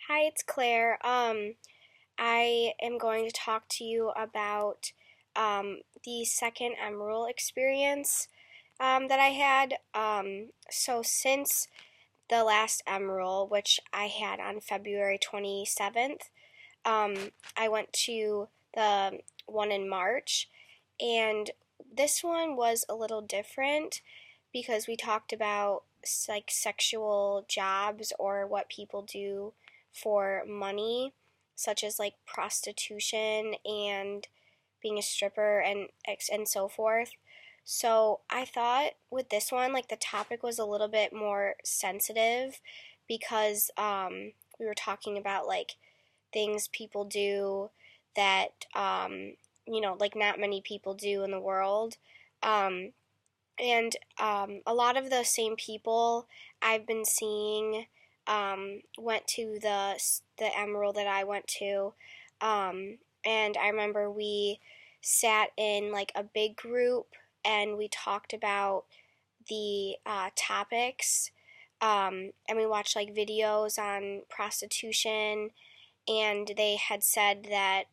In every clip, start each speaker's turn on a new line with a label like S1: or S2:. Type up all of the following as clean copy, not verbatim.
S1: Hi, it's Claire. I am going to talk to you about the second Emerald experience that I had. So since the last Emerald, which I had on February 27th, I went to the one in March, and this one was a little different because we talked about like sexual jobs or what people do for money, such as like prostitution and being a stripper and so forth. So I thought with this one, like the topic was a little bit more sensitive because we were talking about like things people do that like not many people do in the world. Um, and a lot of the same people I've been seeing went to the Emerald that I went to, and I remember we sat in like a big group and we talked about the topics, and we watched like videos on prostitution, and they had said that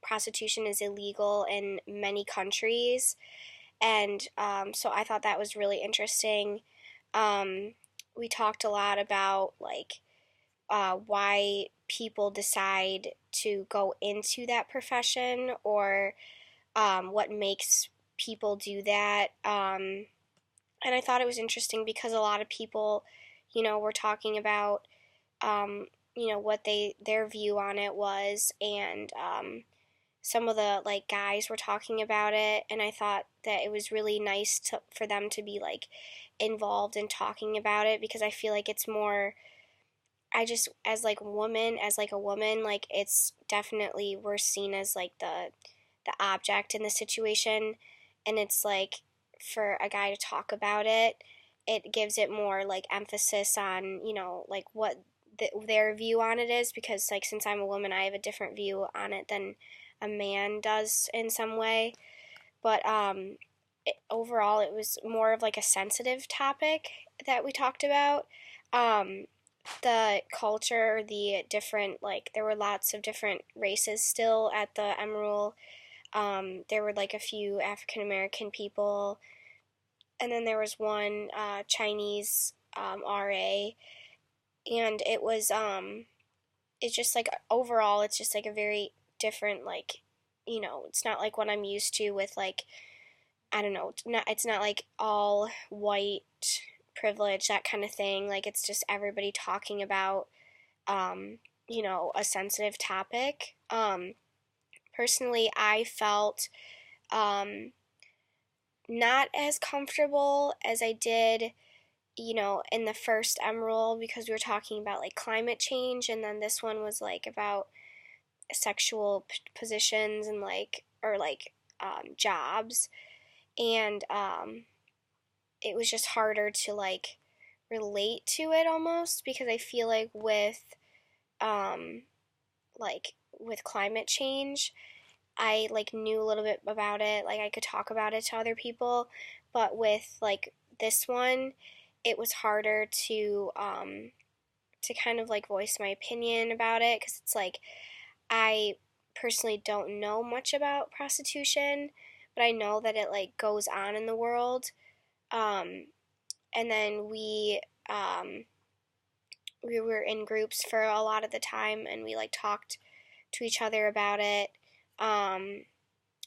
S1: prostitution is illegal in many countries, and so I thought that was really interesting. Um, we talked a lot about like why people decide to go into that profession or what makes people do that. And I thought it was interesting because a lot of people, were talking about, um, what their view on it was, and some of the like guys were talking about it, and I thought that it was really nice for them to be like involved in talking about it because I feel like it's more. I just as like a woman, like it's definitely we're seen as like the object in the situation, and it's like for a guy to talk about it, it gives it more like emphasis on like what their view on it is, because like since I'm a woman I have a different view on it than a man does in some way. But overall it was more of like a sensitive topic that we talked about. um, the culture, the different, like there were lots of different races still at the Emerald. There were like a few African American people, and then there was one Chinese RA, and it's just like overall, it's just like a very different, like it's not like what I'm used to with like I don't know, it's not like all white privilege, that kind of thing. Like it's just everybody talking about um, a sensitive topic. Personally, I felt um, not as comfortable as I did, in the first Emerald, because we were talking about like climate change, and then this one was like about sexual positions and like, or like jobs. And it was just harder to like relate to it almost, because I feel um, like with climate change, I like knew a little bit about it, like I could talk about it to other people, but with like this one, it was harder to kind of like voice my opinion about it, because it's like I personally don't know much about prostitution, but I know that it like goes on in the world. Um, and then we were in groups for a lot of the time, and we like talked to each other about it. Um,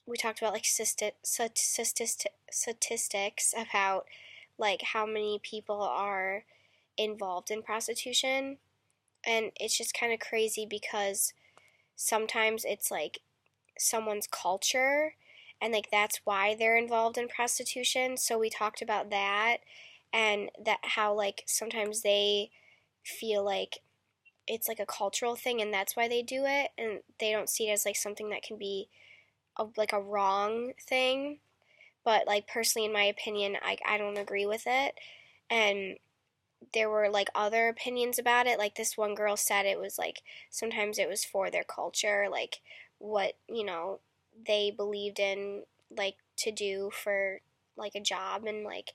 S1: we talked about like statistics about like how many people are involved in prostitution, and it's just kind of crazy because sometimes it's like someone's culture, and like that's why they're involved in prostitution. So we talked about that, and that how like sometimes they feel like it's like a cultural thing and that's why they do it, and they don't see it as like something that can be like a wrong thing. But like personally, in my opinion, I don't agree with it. And there were like other opinions about it. Like this one girl said it was like sometimes it was for their culture, like what they believed in, like to do for like a job, and like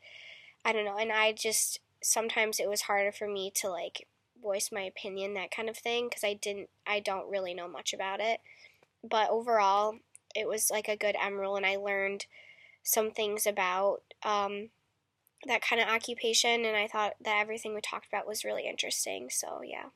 S1: I don't know. And I just sometimes it was harder for me to like voice my opinion, that kind of thing, because I don't really know much about it. But overall, it was like a good Emerald, and I learned some things about that kind of occupation, and I thought that everything we talked about was really interesting. So, yeah.